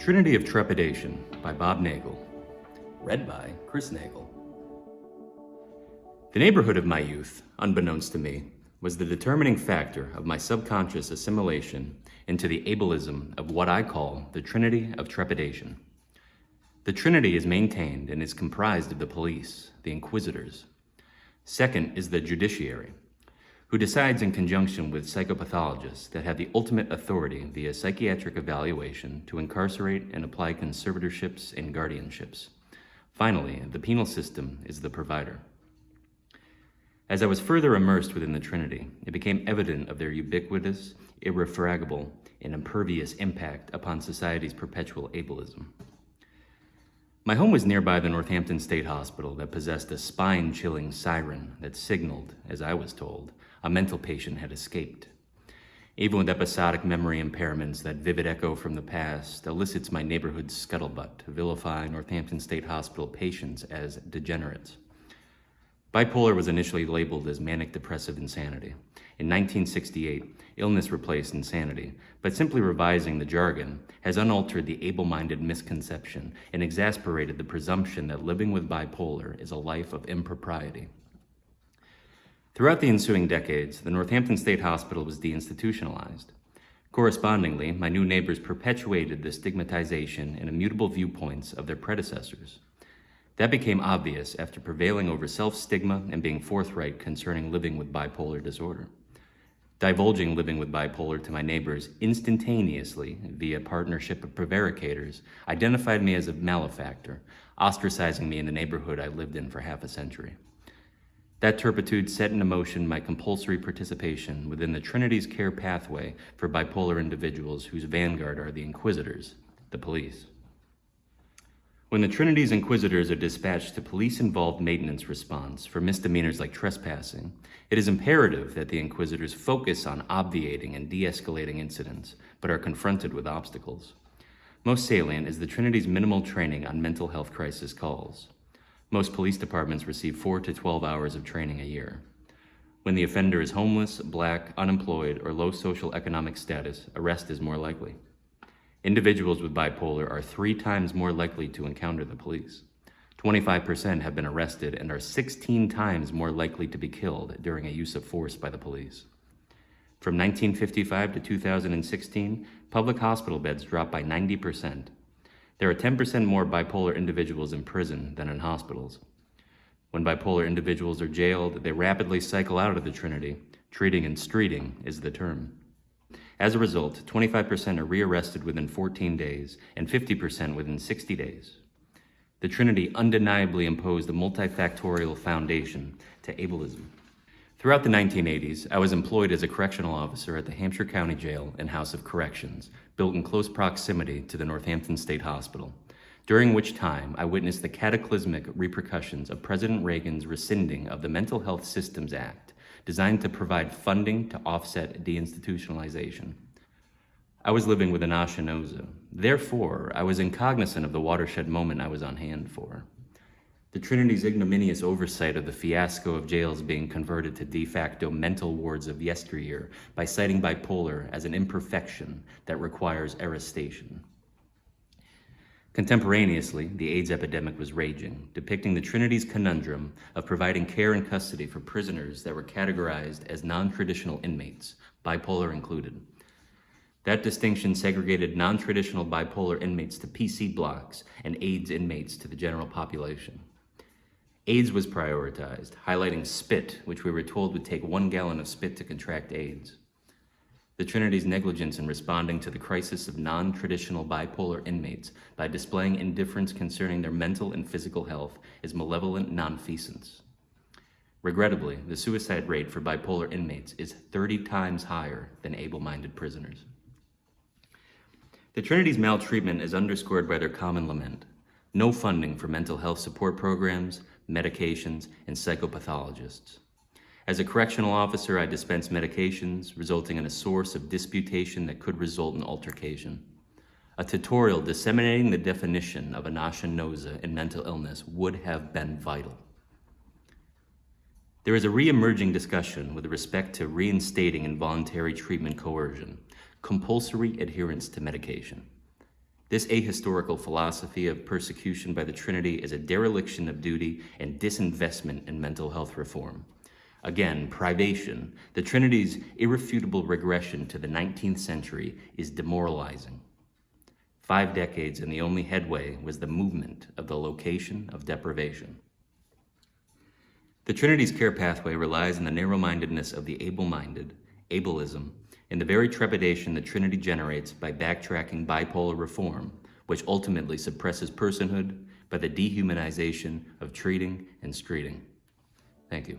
Trinity of Trepidation by Bob Nagle. Read by Chris Nagle. The neighborhood of my youth, unbeknownst to me, was the determining factor of my subconscious assimilation into the ableism of what I call the Trinity of Trepidation. The Trinity is maintained and is comprised of the police, the inquisitors. Second is the judiciary, who decides in conjunction with psychopathologists that have the ultimate authority via psychiatric evaluation to incarcerate and apply conservatorships and guardianships. Finally, the penal system is the provider. As I was further immersed within the Trinity, it became evident of their ubiquitous, irrefragable, and impervious impact upon society's perpetual ableism. My home was nearby the Northampton State Hospital that possessed a spine-chilling siren that signaled, as I was told, a mental patient had escaped. Even with episodic memory impairments, that vivid echo from the past elicits my neighborhood's scuttlebutt to vilify Northampton State Hospital patients as degenerates. Bipolar was initially labeled as manic-depressive insanity. In 1968, illness replaced insanity, but simply revising the jargon has unaltered the able-minded misconception and exasperated the presumption that living with bipolar is a life of impropriety. Throughout the ensuing decades, the Northampton State Hospital was deinstitutionalized. Correspondingly, my new neighbors perpetuated the stigmatization and immutable viewpoints of their predecessors. That became obvious after prevailing over self-stigma and being forthright concerning living with bipolar disorder. Divulging living with bipolar to my neighbors instantaneously via partnership of prevaricators identified me as a malefactor, ostracizing me in the neighborhood I lived in for half a century. That turpitude set into motion my compulsory participation within the Trinity's care pathway for bipolar individuals whose vanguard are the inquisitors, the police. When the Trinity's inquisitors are dispatched to police-involved maintenance response for misdemeanors like trespassing, it is imperative that the inquisitors focus on obviating and de-escalating incidents, but are confronted with obstacles. Most salient is the Trinity's minimal training on mental health crisis calls. Most police departments receive 4 to 12 hours of training a year. When the offender is homeless, black, unemployed, or low social economic status, arrest is more likely. Individuals with bipolar are 3 times more likely to encounter the police. 25% have been arrested and are 16 times more likely to be killed during a use of force by the police. From 1955 to 2016, public hospital beds dropped by 90%. There are 10% more bipolar individuals in prison than in hospitals. When bipolar individuals are jailed, they rapidly cycle out of the Trinity. Treating and streeting is the term. As a result, 25% are rearrested within 14 days and 50% within 60 days. The Trinity undeniably imposed a multifactorial foundation to ableism. Throughout the 1980s, I was employed as a correctional officer at the Hampshire County Jail and House of Corrections, built in close proximity to the Northampton State Hospital, during which time I witnessed the cataclysmic repercussions of President Reagan's rescinding of the Mental Health Systems Act, designed to provide funding to offset deinstitutionalization. I was living with Nagle noza. Therefore, I was incognizant of the watershed moment I was on hand for. The Trinity's ignominious oversight of the fiasco of jails being converted to de facto mental wards of yesteryear by citing bipolar as an imperfection that requires arrestation. Contemporaneously, the AIDS epidemic was raging, depicting the Trinity's conundrum of providing care and custody for prisoners that were categorized as non-traditional inmates, bipolar included. That distinction segregated non-traditional bipolar inmates to PC blocks and AIDS inmates to the general population. AIDS was prioritized, highlighting spit, which we were told would take 1 gallon of spit to contract AIDS. The Trinity's negligence in responding to the crisis of non-traditional bipolar inmates by displaying indifference concerning their mental and physical health is malevolent nonfeasance. Regrettably, the suicide rate for bipolar inmates is 30 times higher than able-minded prisoners. The Trinity's maltreatment is underscored by their common lament: no funding for mental health support programs, medications, and psychopathologists. As a correctional officer, I dispensed medications, resulting in a source of disputation that could result in altercation. A tutorial disseminating the definition of Nagle noza in mental illness would have been vital. There is a re-emerging discussion with respect to reinstating involuntary treatment coercion, compulsory adherence to medication. This ahistorical philosophy of persecution by the Trinity is a dereliction of duty and disinvestment in mental health reform. Again, privation, the Trinity's irrefutable regression to the 19th century, is demoralizing. 5 decades and the only headway was the movement of the location of deprivation. The Trinity's care pathway relies on the narrow-mindedness of the able-minded, ableism, and the very trepidation the Trinity generates by backtracking bipolar reform, which ultimately suppresses personhood by the dehumanization of treating and streeting. Thank you.